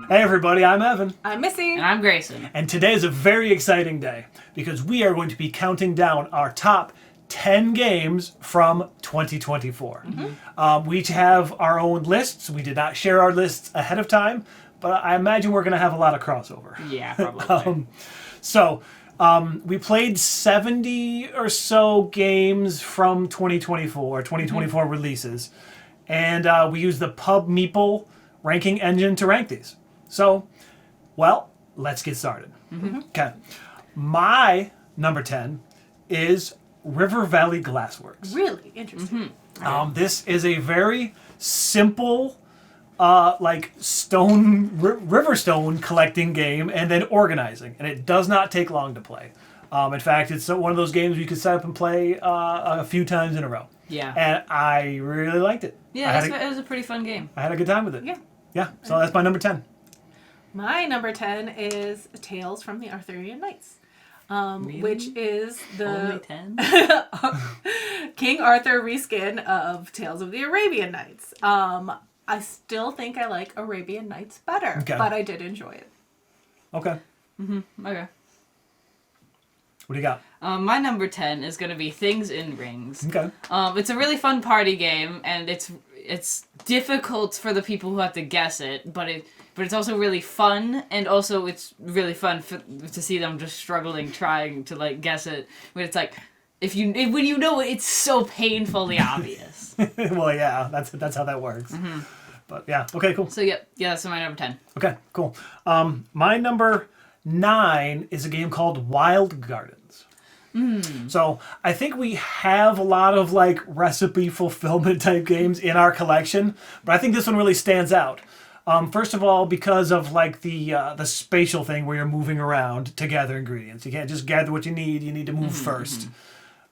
Hey everybody, I'm Evan. I'm Missy. And I'm Grayson. And today is a very exciting day because we are going to be counting down our top 10 games from 2024. We each have our own lists. We did not share our lists ahead of time, but I imagine we're going to have a lot of crossover. Yeah, probably. We played 70 or so games from 2024 releases, and we used the Pub Meeple ranking engine to rank these. So, well, let's get started. Okay. My number 10 is River Valley Glassworks. Really interesting. This is a very simple, river stone collecting game and then organizing, and it does not take long to play. In fact, it's one of those games you could set up and play a few times in a row. Yeah. And I really liked it. Yeah, it was a pretty fun game. I had a good time with it. Yeah. Yeah, so that's my number 10. My number 10 is Tales from the Arthurian Knights, Really? which is the Only 10? King Arthur reskin of Tales of the Arabian Nights. I still think I like Arabian Nights better, but I did enjoy it. Okay. Okay. What do you got? My number 10 is going to be Things in Rings. Okay. It's a really fun party game, and it's difficult for the people who have to guess it, but it's also really fun, and also it's really fun to see them just struggling trying to like guess it. When it's like when you know it, it's so painfully obvious. Well, yeah, that's how that works. But yeah, okay, cool. So yeah, that's my number 10. Okay, cool. My number 9 is a game called Wild Gardens. So I think we have a lot of like recipe fulfillment type games in our collection, but I think this one really stands out. First of all, because of like the spatial thing where you're moving around to gather ingredients. You can't just gather what you need to move first.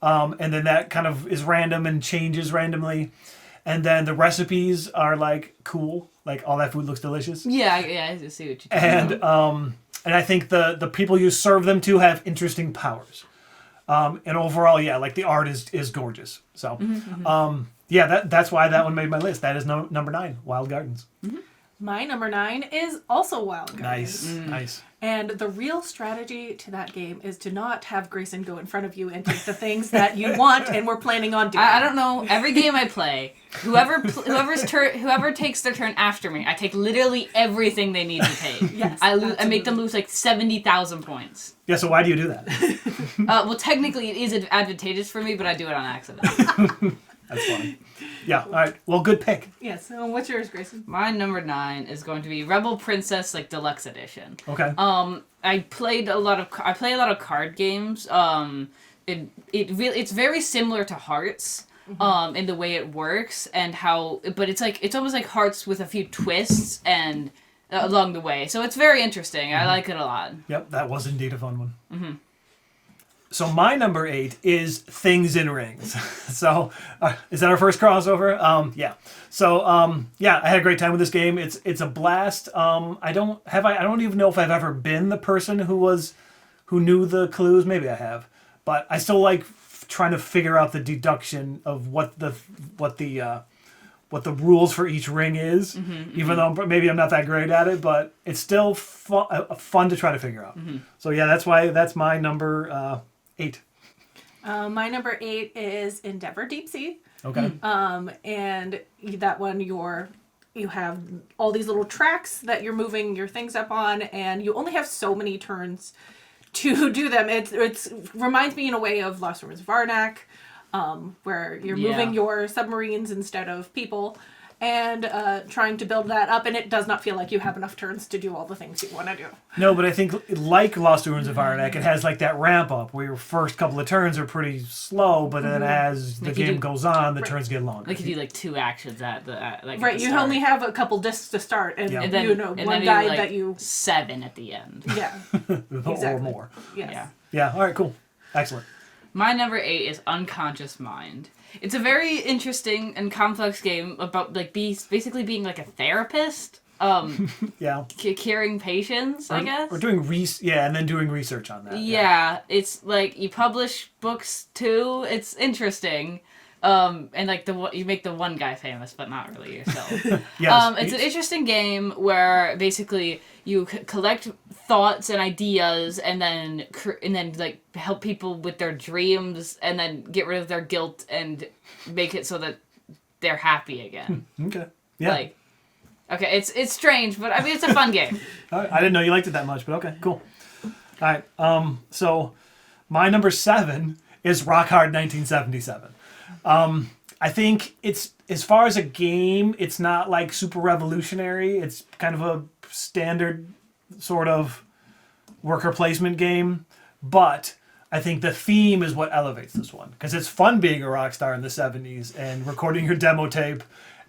And then that kind of is random and changes randomly. And then the recipes are like cool, like all that food looks delicious. Yeah, I see what you're talking about. And I think the people you serve them to have interesting powers. And overall, yeah, like the art is gorgeous. So, that's why that one made my list. That is number 9, Wild Gardens. My number 9 is also Wild Gardens. Nice. And the real strategy to that game is to not have Grayson go in front of you and take the things that you want and we're planning on doing. I don't know. Every game I play, whoever takes their turn after me, I take literally everything they need to take. Yes, I make them lose like 70,000 points. Yeah, so why do you do that? Well, technically it is advantageous for me, but I do it on accident. That's funny. Yeah, all right. Well, good pick. Yes. So what's yours, Grayson? My number 9 is going to be Rebel Princess like Deluxe Edition. Okay. I play a lot of card games. It's very similar to Hearts. In the way it works and but it's almost like Hearts with a few twists and along the way. So it's very interesting. I like it a lot. Yep, that was indeed a fun one. So my number 8 is Things in Rings. So is that our first crossover? Yeah. So I had a great time with this game. It's a blast. I don't even know if I've ever been the person who knew the clues. Maybe I have, but I still like trying to figure out the deduction of what the rules for each ring is. Even though maybe I'm not that great at it, but it's still fun to try to figure out. So yeah, that's my number 8. My number 8 is Endeavor Deep Sea. Okay. And that one you have all these little tracks that you're moving your things up on, and you only have so many turns to do them. It reminds me in a way of Lost Ruins of Arnak, where you're moving your submarines instead of people, and trying to build that up, and it does not feel like you have enough turns to do all the things you want to do. No, but I think like Lost Ruins of Arnak, it has like that ramp up where your first couple of turns are pretty slow, but then as the game goes on, the turns get longer. Like you do like 2 actions at the right. You only have a couple discs to start, and then one guide that you 7 at the end. Yeah, exactly. Or more. Yes. Yeah. All right. Cool. Excellent. My number 8 is Unconscious Mind. It's a very interesting and complex game about like basically being like a therapist. Curing patients, I guess. Or doing and then doing research on that. Yeah, it's like you publish books too. It's interesting. And like you make the one guy famous, but not really yourself. Yes. It's an interesting game where basically you collect thoughts and ideas, and then like help people with their dreams, and then get rid of their guilt and make it so that they're happy again. Okay. Yeah. Like, okay, it's strange, but I mean it's a fun game. I didn't know you liked it that much, but okay, cool. All right. So my number 7 is Rock Hard 1977. I think it's, as far as a game, it's not like super revolutionary. It's kind of a standard sort of worker placement game, but I think the theme is what elevates this one, because it's fun being a rock star in the 70s and recording your demo tape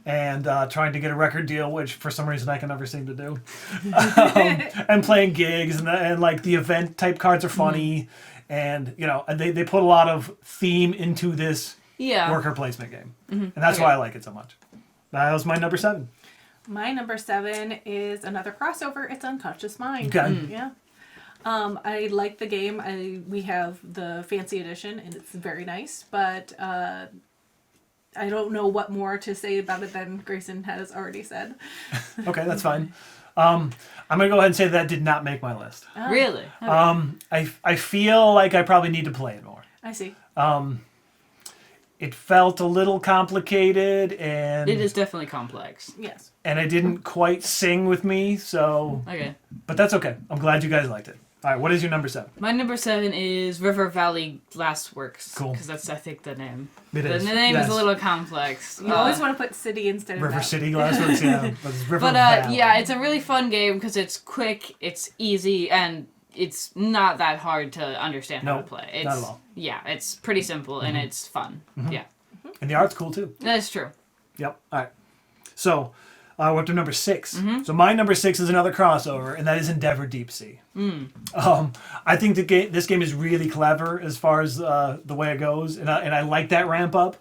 and trying to get a record deal, which for some reason I can never seem to do, and playing gigs, and like the event type cards are funny, and they put a lot of theme into this worker placement game, and that's why I like it so much. That was my number 7. My number 7 is another crossover. It's Unconscious Mind. Okay. Yeah. I like the game. We have the fancy edition, and it's very nice, but I don't know what more to say about it than Grayson has already said. Okay, that's fine. I'm gonna go ahead and say that did not make my list. Oh. Really? Okay. I feel like I probably need to play it more. I see. It felt a little complicated, and It is definitely complex. Yes. and it didn't quite sing with me. So, Okay. but that's okay. I'm glad you guys liked it. All right, what is your number 7? My number 7 is River Valley Glassworks. Cool. Because that's, I think, the name. It The is. name is Yes. a little complex. You always want to put city instead of River that. City Glassworks, yeah. But it's River But Valley. yeah, it's a really fun game because it's quick, it's easy, and it's not that hard to understand how to Nope, play. It's, not at all. Yeah, it's pretty simple and it's fun. Yeah, And the art's cool too. that's true. Yep. All right. So, we're up to number 6. So my number 6 is another crossover, and that is Endeavor Deep Sea. I think this game is really clever as far as the way it goes, and I like that ramp up.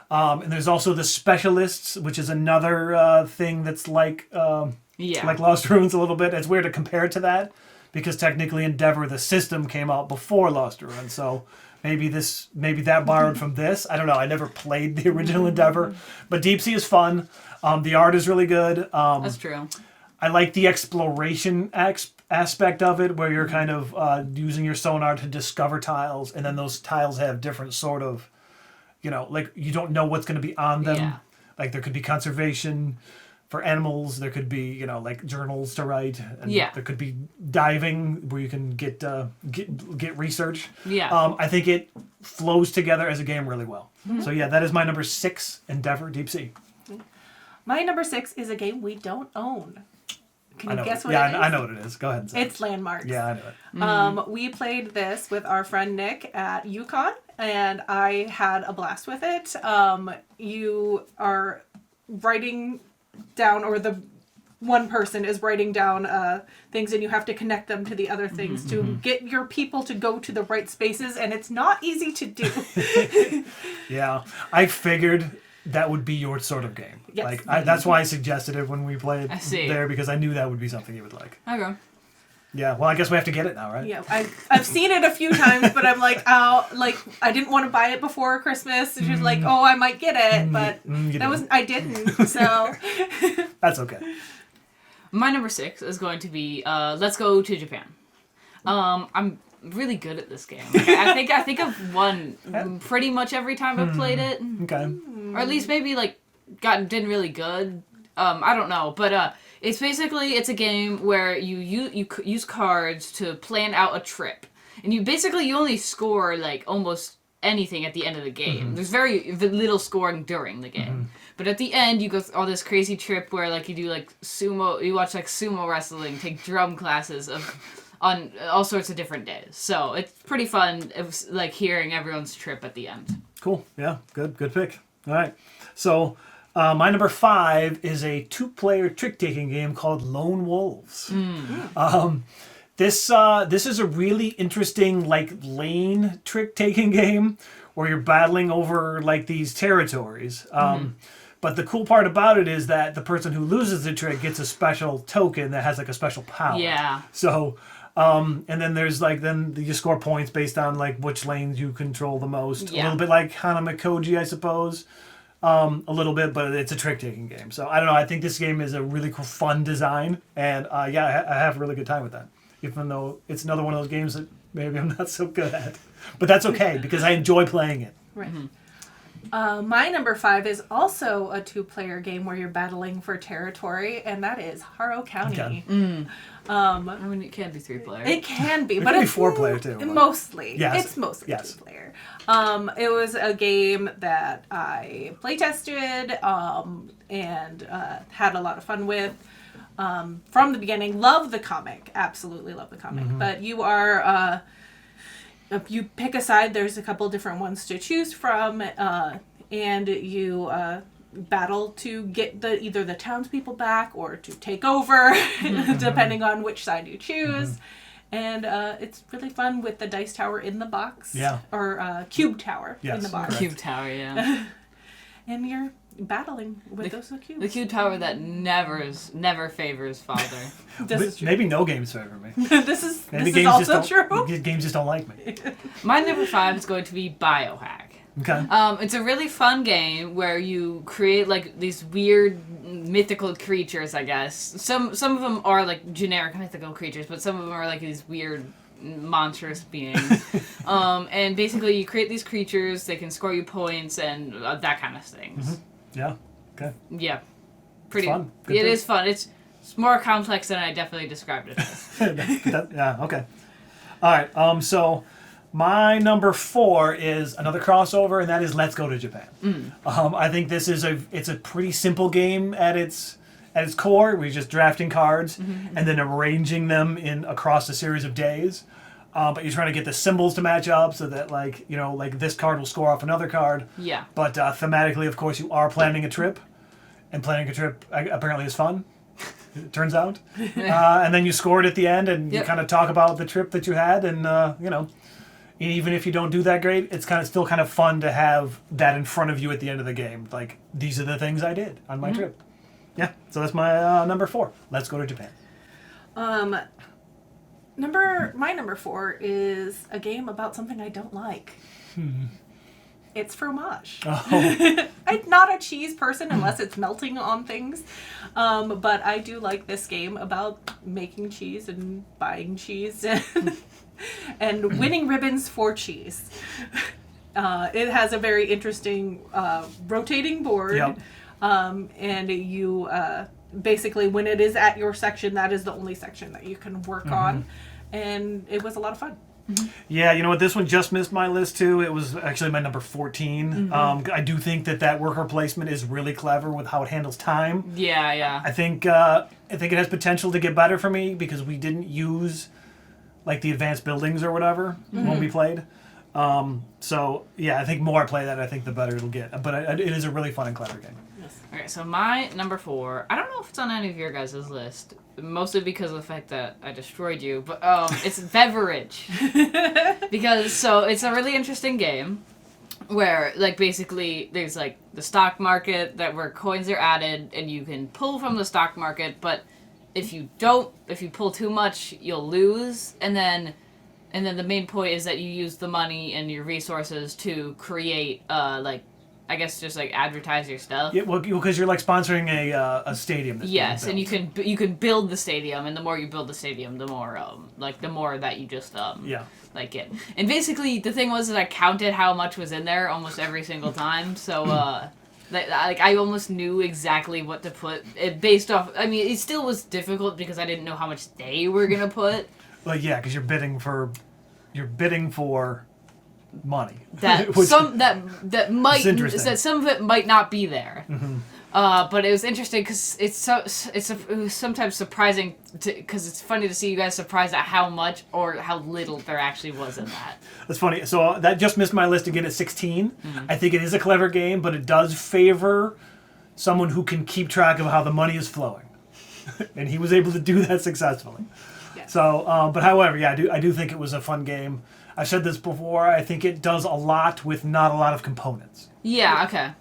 And there's also the Specialists, which is another thing that's like Lost Ruins a little bit. It's weird to compare it to that, because technically Endeavor, the system, came out before Lost Ruins, so maybe that borrowed from this. I don't know. I never played the original Endeavor, but Deep Sea is fun. The art is really good. That's true. I like the exploration aspect of it, where you're kind of using your sonar to discover tiles, and then those tiles have different sort of, like you don't know what's going to be on them. Yeah. Like there could be conservation for animals. There could be, like journals to write. And Yeah. there could be diving where you can get research. Yeah. I think it flows together as a game really well. So yeah, that is my number 6, Endeavor Deep Sea. My number 6 is a game we don't own. Can I you know guess it. what Yeah, it is? I know what it is. Go ahead and say It's Landmarks. it. Yeah, I know it. We played this with our friend Nick at UConn, and I had a blast with it. You are writing down, or the one person is writing down things, and you have to connect them to the other things to get your people to go to the right spaces, and it's not easy to do. Yeah, I figured that would be your sort of game. Yes. That's why I suggested it when we played I see. there, because I knew that would be something you would like. Okay. Yeah, well, I guess we have to get it now, right? Yeah, I've seen it a few times, but I'm like, oh, like I didn't want to buy it before Christmas. And she was like, oh, I might get it, but I didn't. So That's okay. My number 6 is going to be Let's Go to Japan. I'm really good at this game. Like, I think I've won pretty much every time I've played it, Okay. or at least maybe like did really good. I don't know, but it's a game where you use cards to plan out a trip, and you only score like almost anything at the end of the game. There's very little scoring during the game. But at the end, you go on this crazy trip where like you do like sumo, you watch like sumo wrestling, take drum classes on all sorts of different days. So it's pretty fun. It was like hearing everyone's trip at the end. Cool. Yeah, good pick. All right. So my number 5 is a 2-player trick-taking game called Lone Wolves. This is a really interesting like lane trick-taking game where you're battling over like these territories. But the cool part about it is that the person who loses the trick gets a special token that has like a special power. Yeah. So And then there's like you score points based on like which lanes you control the most. Yeah. A little bit like Hanamakoji, I suppose. A little bit, but it's a trick-taking game. So I don't know. I think this game is a really cool, fun design, and I have a really good time with that. Even though it's another one of those games that maybe I'm not so good at, but that's okay because I enjoy playing it. Right. My number 5 is also a 2-player game where you're battling for territory, and that is Haro County. Okay. I mean, it can be 3-player. It can be, It but can be it's 4-player too. But... Mostly. Yes. It's mostly Yes. 2-player. It was a game that I play tested and had a lot of fun with. From the beginning, love the comic. Absolutely love the comic. But you are... if you pick a side, there's a couple different ones to choose from, and you battle to get either the townspeople back or to take over, depending on which side you choose. And it's really fun with the dice tower in the box. Yeah. Or cube tower in the box. correct. Cube tower, yeah. And you're battling with those cubes. The cube tower that never favors father. This is true. Maybe no games favor me. this is Maybe this is also true. Games just don't like me. My number 5 is going to be Biohack. Okay. It's a really fun game where you create like these weird mythical creatures, I guess. Some of them are like generic mythical creatures, but some of them are like these weird monstrous beings. And basically you create these creatures, they can score you points and that kind of things. Yeah. Okay. Yeah. Pretty fun. Good It pick. is fun. It's more complex than I definitely described it as. Yeah. Okay. All right. So my number 4 is another crossover, and that is Let's Go to Japan. I think this is it's a pretty simple game at its core. We're just drafting cards and then arranging them across a series of days. But you're trying to get the symbols to match up so that like this card will score off another card. Yeah. But thematically, of course, you are planning a trip, and planning a trip apparently is fun. It turns out. And then you score it at the end, and you kind of talk about the trip that you had, and even if you don't do that great, it's still kind of fun to have that in front of you at the end of the game. Like, these are the things I did on my trip. Yeah, so that's my number 4. Let's Go to Japan. My number 4 is a game about something I don't like. It's fromage. Oh. I'm not a cheese person unless it's melting on things. But I do like this game about making cheese and buying cheese and winning ribbons for cheese. It has a very interesting rotating board. Yep. And you basically, when it is at your section, that is the only section that you can work on. And it was a lot of fun. Yeah, you know what? This one just missed my list too. It was actually my number 14. I do think that worker placement is really clever with how it handles time. Yeah. I think it has potential to get better for me because we didn't use like the advanced buildings or whatever when we played. So yeah, I think more I play that, I think the better it'll get. But it is a really fun and clever game. Okay, so my number 4, I don't know if it's on any of your guys' list, mostly because of the fact that I destroyed you, but it's Beverage. Because, it's a really interesting game where, like, basically there's, like, the stock market where coins are added and you can pull from the stock market, but if you pull too much, you'll lose, and then the main point is that you use the money and your resources to create, I guess just like advertise your stuff. Yeah, well, because you're like sponsoring a stadium. That's yes, being and you can build the stadium, and the more you build the stadium, the more the more that you just like get. And basically, the thing was that I counted how much was in there almost every single time. So I almost knew exactly what to put it based off. I mean, it still was difficult because I didn't know how much they were gonna put. Well, yeah, because you're bidding for money. That Which, some of it might not be there. But it was interesting because it was sometimes surprising because it's funny to see you guys surprised at how much or how little there actually was in that. That's funny. So that just missed my list again at 16. I think it is a clever game, but it does favor someone who can keep track of how the money is flowing, and he was able to do that successfully. Yeah. So, but however, yeah, I do think it was a fun game. I've said this before. I think it does a lot with not a lot of components. Yeah. Okay.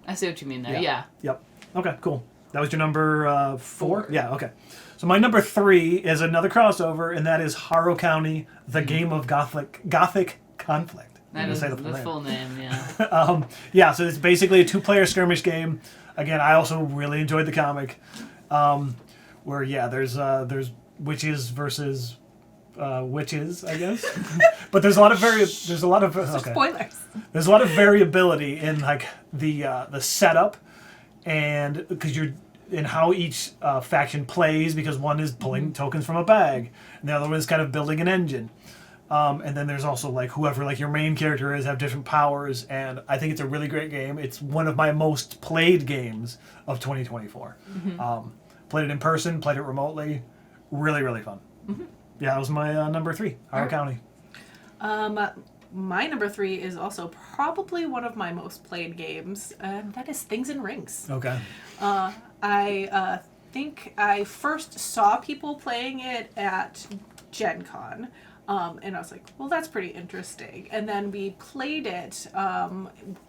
I see what you mean there. Yeah. Yep. Okay. Cool. That was your number 4? Yeah, okay. So my number 3 is another crossover, and that is Harrow County, the game of Gothic conflict. That is the full name, yeah. Yeah, so it's basically a 2-player skirmish game. Again, I also really enjoyed the comic, where there's witches versus witches, I guess. But there's a lot of Spoilers. There's a lot of variability in like the setup, and because you're in how each faction plays, because one is pulling tokens from a bag, and the other one is kind of building an engine. And then there's also like whoever like your main character is have different powers, and I think it's a really great game. It's one of my most played games of 2024. Played it in person, played it remotely, really really fun. Yeah, that was my number 3, Harrow County. My number 3 is also probably one of my most played games, and that is Things and Rings. Okay. I think I first saw people playing it at Gen Con. And I was like, well, that's pretty interesting. And then we played it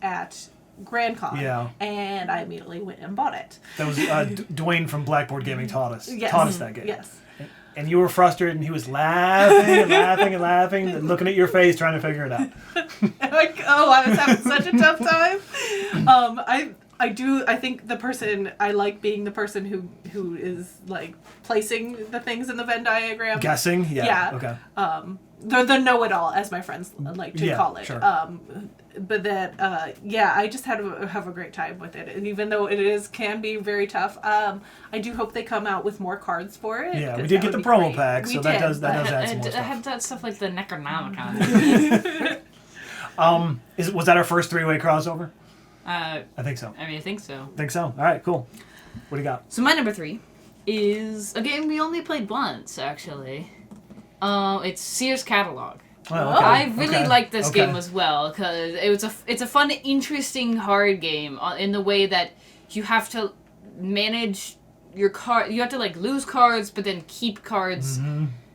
at Grand Con. Yeah. And I immediately went and bought it. That was Dwayne from Board Game taught us that game. Yes. And you were frustrated, and he was laughing and laughing and laughing, and looking at your face, trying to figure it out. Like, I was having such a tough time. I think I like being the person who is like placing the things in the Venn diagram. Guessing? Yeah. Okay. The know-it-all, as my friends like to call it. Sure. But that, I just have a great time with it. And even though it can be very tough, I do hope they come out with more cards for it. Yeah, we did get the promo pack, so that does add some more stuff. I had that stuff like the Necronomicon. Was that our first 3-way crossover? I think so. I think so. Think so. All right, cool. What do you got? So my number 3 is a game we only played once, actually. It's Sears Catalog. Oh, okay. I really like this game as well, because it's a fun, interesting, hard game in the way that you have to manage your card. You have to like lose cards, but then keep cards,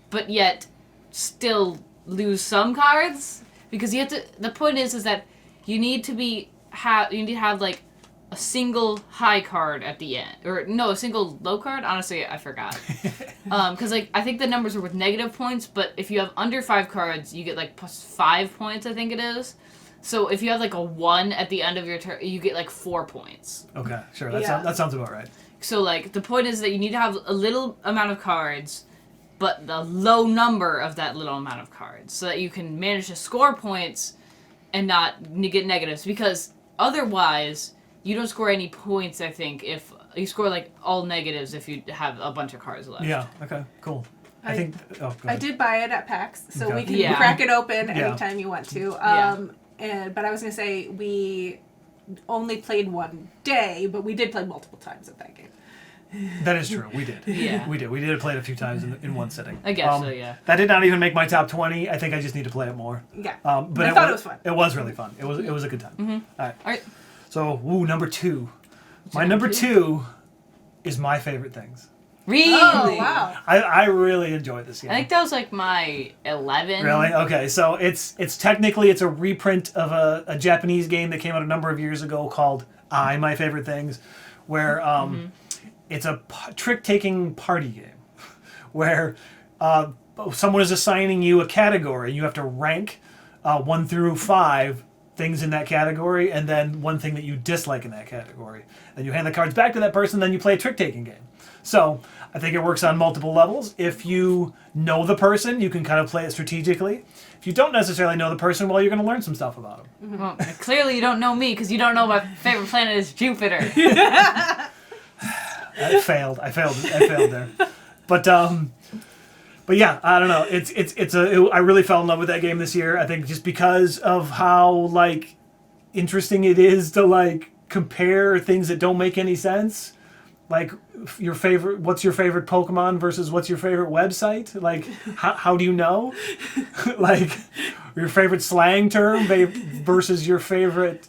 but yet still lose some cards, because you have to. The point is that you need to have like a single high card at the end, or no, a single low card. Honestly, I forgot. Because like I think the numbers are with negative points, but if you have under 5 cards, you get like plus 5 points. I think it is. So if you have like a 1 at the end of your turn, you get like 4 points. Okay, sure. That sounds about right. So like the point is that you need to have a little amount of cards, but the low number of that little amount of cards, so that you can manage to score points and not get negatives, because otherwise you don't score any points, I think, if you score like all negatives if you have a bunch of cards left. Yeah, okay, cool. I did buy it at PAX, so we can Yeah. crack it open anytime you want to. But I was going to say, we only played one day, but we did play multiple times at that game. That is true. We did. Yeah. We did. We did play it a few times in one sitting. I guess so, yeah. That did not even make my top 20. I think I just need to play it more. Yeah. But I thought it was fun. It was really fun. It was a good time. Mm-hmm. All All right. So, number 2. My number 2 is My Favorite Things. Really? Oh, wow. I really enjoyed this game. I think that was like my 11. Really? Okay, so it's technically a reprint of a Japanese game that came out a number of years ago called My Favorite Things, where it's a trick-taking party game where someone is assigning you a category, and you have to rank 1 through 5 things in that category, and then one thing that you dislike in that category. And you hand the cards back to that person, then you play a trick-taking game. So I think it works on multiple levels. If you know the person, you can kind of play it strategically. If you don't necessarily know the person, well, you're going to learn some stuff about them. Well, clearly you don't know me, because you don't know my favorite planet is Jupiter. I failed there. But yeah, I don't know. I really fell in love with that game this year. I think just because of how like interesting it is to like compare things that don't make any sense. Like what's your favorite Pokemon versus what's your favorite website? Like how do you know? Like your favorite slang term versus your favorite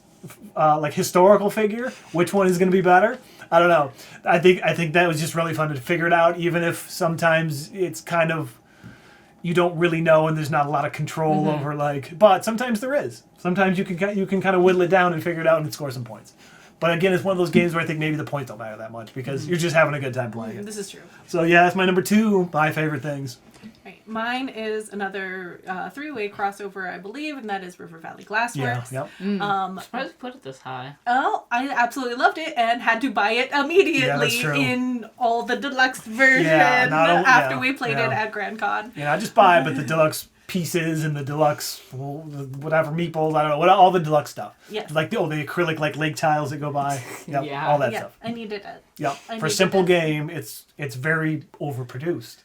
like historical figure. Which one is going to be better? I don't know. I think that was just really fun to figure it out, even if sometimes it's kind of you don't really know and there's not a lot of control over but sometimes there is. Sometimes you can kind of whittle it down and figure it out and score some points. But again, it's one of those games where I think maybe the points don't matter that much because you're just having a good time playing it. This is true. So yeah, that's my number 2. My favorite things. Right. Mine is another 3-way crossover, I believe, and that is River Valley Glassworks. Yeah. Surprised you put it this high. Oh, I absolutely loved it and had to buy it immediately in all the deluxe version after we played it at Grand Con. Yeah, I just buy it, but the deluxe pieces and the deluxe whatever meeples, I don't know, what all the deluxe stuff. Yes. Like the lake tiles that go by. Yep, Yeah. all that stuff. I needed it. Yep. For a simple game, it's very overproduced,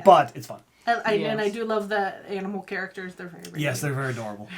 but it's fun. And I do love the animal characters. They're very Yes, they're very adorable.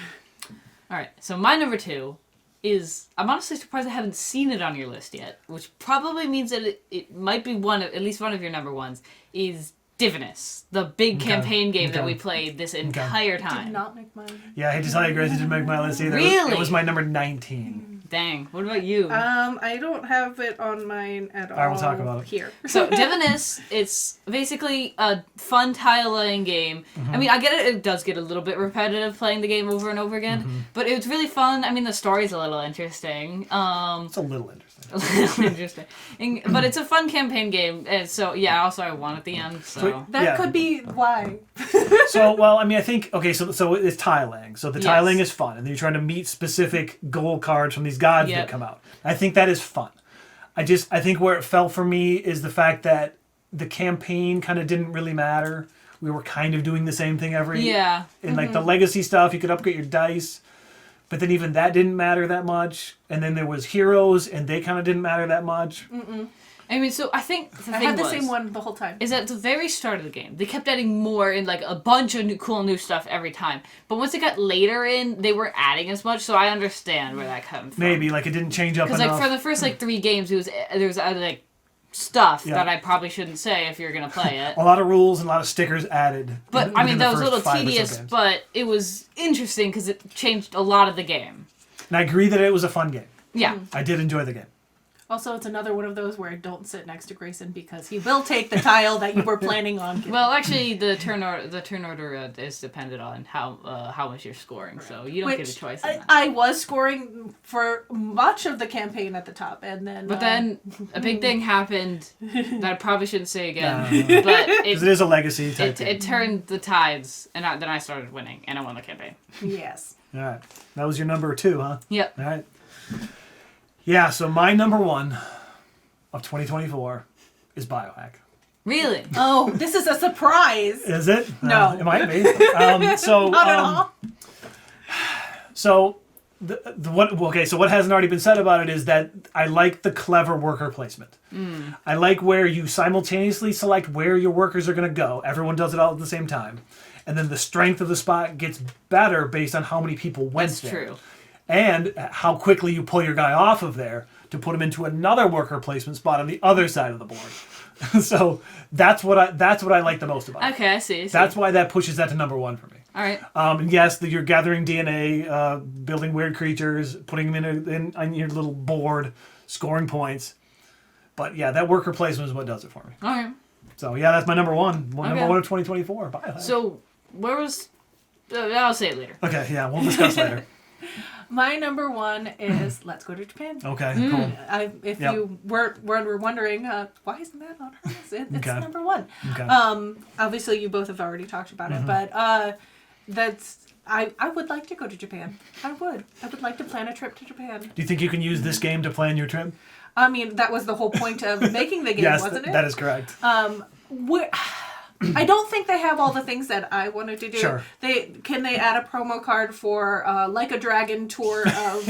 All right, so my number 2 is, I'm honestly surprised I haven't seen it on your list yet, which probably means that it might be at least one of your number ones, is Divinus, the big campaign game that we played this entire time. Did not make mine. Yeah, I hate to tell you, Grace, it didn't make my list either. Really? It was my number 19. Dang, what about you? I don't have it on mine at all. All right, we'll talk about it. Here. So Divinus, it's basically a fun tile laying game. I mean, I get it does get a little bit repetitive playing the game over and over again, but it's really fun. I mean, the story's a little interesting. It's a little interesting. Interesting. But it's a fun campaign game. And so, yeah, also I won at the end, so... That could be why. So, well, I mean, I think, okay, so it's tiling. So the Yes. tiling is fun, and you're trying to meet specific goal cards from these gods that come out. I think that is fun. I think where it fell for me is the fact that the campaign kind of didn't really matter. We were kind of doing the same thing every... Yeah. And like the legacy stuff, you could upgrade your dice. But then even that didn't matter that much. And then there was heroes, and they kind of didn't matter that much. I mean, so I think the thing I had the same one the whole time. is at the very start of the game, they kept adding more and like a bunch of cool new stuff every time. But once it got later in, they weren't adding as much, so I understand where that comes from. Maybe, like it didn't change up enough. Because like for the first like 3 games, there was like stuff that I probably shouldn't say if you're gonna play it. A lot of rules and a lot of stickers added. But I mean, within that the was a first little 5 or so tedious, games. but it was interesting because it changed a lot of the game. And I agree that it was a fun game. Yeah. I did enjoy the game. Also, it's another one of those where don't sit next to Grayson because he will take the tile that you were planning on getting. Well, actually, the turn order is dependent on how much you're scoring, so you don't get a choice in that. I was scoring for much of the campaign at the top, and then... But then a big thing happened that I probably shouldn't say again. No. But Because it is a legacy type it turned the tides, and then I started winning, and I won the campaign. Yes. All right. That was your number 2, huh? Yep. All right. Yeah, so my number 1 of 2024 is Biohack. Really? Oh, this is a surprise. Is it? No. It might be. So, Not at all. So, so what hasn't already been said about it is that I like the clever worker placement. I like where you simultaneously select where your workers are going to go. Everyone does it all at the same time. And then the strength of the spot gets better based on how many people went That's there. true. And how quickly you pull your guy off of there to put him into another worker placement spot on the other side of the board. So that's what I like the most about it. Okay, I see. That's why that pushes that to number 1 for me. All right. And yes, you're gathering DNA, building weird creatures, putting them in on your little board, scoring points. But yeah, that worker placement is what does it for me. All right. So yeah, that's my number 1. Number Okay. 1 of 2024. Bye. So, where was... I'll say it later. Okay, yeah, we'll discuss later. My number 1 is Let's Go to Japan. Okay, cool. If you were wondering, why isn't that on her list? It's Okay. number 1. Okay. Obviously, you both have already talked about it, but I would like to go to Japan. I would like to plan a trip to Japan. Do you think you can use this game to plan your trip? I mean, that was the whole point of making the game, Yes, wasn't it? that is correct. I don't think they have all the things that I wanted to do. Sure. Can they add a promo card for Like a Dragon tour of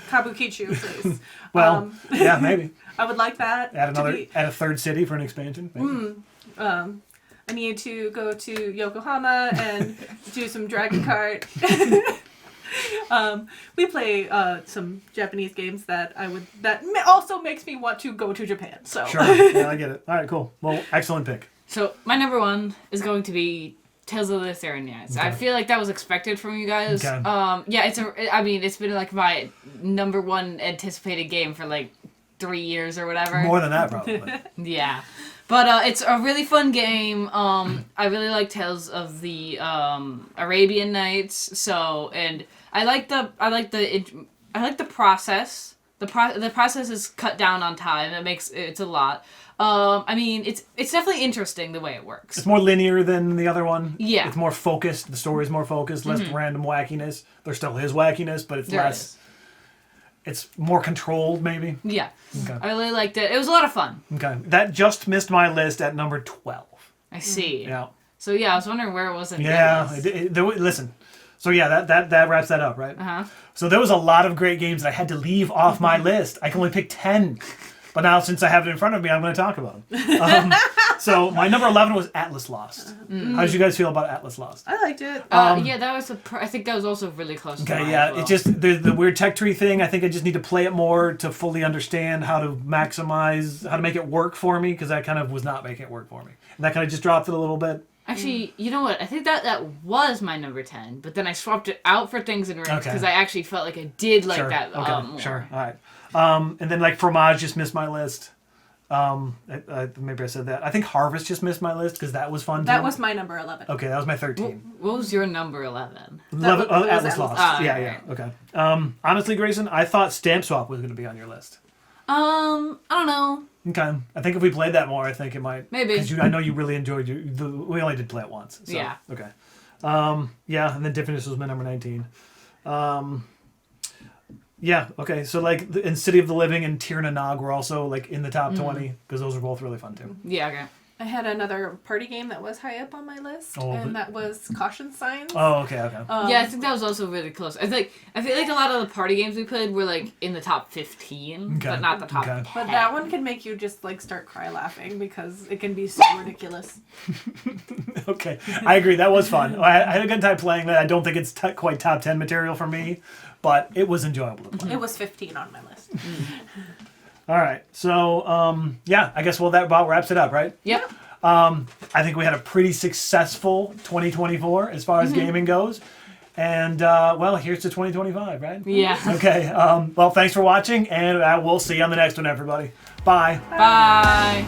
Kabukicho, please? Well, yeah, maybe. I would like that. Add a third city for an expansion. Maybe. I need to go to Yokohama and do some Dragon Kart. We play some Japanese games that also makes me want to go to Japan. So Sure. Yeah, I get it. All right, cool. Well, excellent pick. So, my number 1 is going to be Tales of the Ethereal. I feel like that was expected from you guys. Okay. Yeah, it's been like my number 1 anticipated game for like 3 years or whatever. More than that, probably. Yeah. But it's a really fun game. I really like Tales of the Arabian Nights. So, and I like the process The process is cut down on time. It's a lot. I mean, it's definitely interesting the way it works. It's more linear than the other one. Yeah. It's more focused. The story's more focused. Less random wackiness. There still is wackiness, but it's less. It's more controlled, maybe. Yeah. Okay. I really liked it. It was a lot of fun. Okay. That just missed my list at number 12. I see. Yeah. So yeah, I was wondering where it was in Yeah. Listen. So yeah, that wraps that up, right? So there was a lot of great games that I had to leave off my list. I can only pick 10. But now, since I have it in front of me, I'm going to talk about them. So my number 11 was Atlas Lost. How did you guys feel about Atlas Lost? I liked it. Yeah, that was I think that was also really close to mine Okay, yeah. as well. It's just the weird tech tree thing. I think I just need to play it more to fully understand how to make it work for me, because that kind of was not making it work for me. And that kind of just dropped it a little bit. Actually, you know what? I think that was my number 10, but then I swapped it out for Things and Rings because I actually felt like I did like that more. Sure, all right. And then like Fromage just missed my list. Maybe I said that. I think Harvest just missed my list because that was fun too. That was my number 11. Okay, that was my 13. What was your number 11? Atlas Lost. Oh, yeah, right. Okay. Honestly, Grayson, I thought Stamp Swap was going to be on your list. I don't know. Okay. I think if we played that more, I think it might. Maybe. Because I know you really enjoyed we only did play it once. So, yeah. Okay. Yeah, and then Diffinus was my number 19. Yeah, okay. So like in City of the Living and Tir Nog were also like in the top 20 because those were both really fun too. Yeah, okay. I had another party game that was high up on my list, and that was Caution Signs. Oh, okay. Yeah, I think that was also really close. I feel like a lot of the party games we played were like in the top 15, but not the top 10. But that one can make you just like start cry laughing because it can be so ridiculous. Okay, I agree. That was fun. I had a good time playing that. I don't think it's quite top 10 material for me, but it was enjoyable to play. It was 15 on my list. All right. So, yeah, I guess that about wraps it up, right? Yep. I think we had a pretty successful 2024 as far as gaming goes. And, well, here's to 2025, right? Yeah. Okay. Well, thanks for watching, and we'll see you on the next one, everybody. Bye. Bye.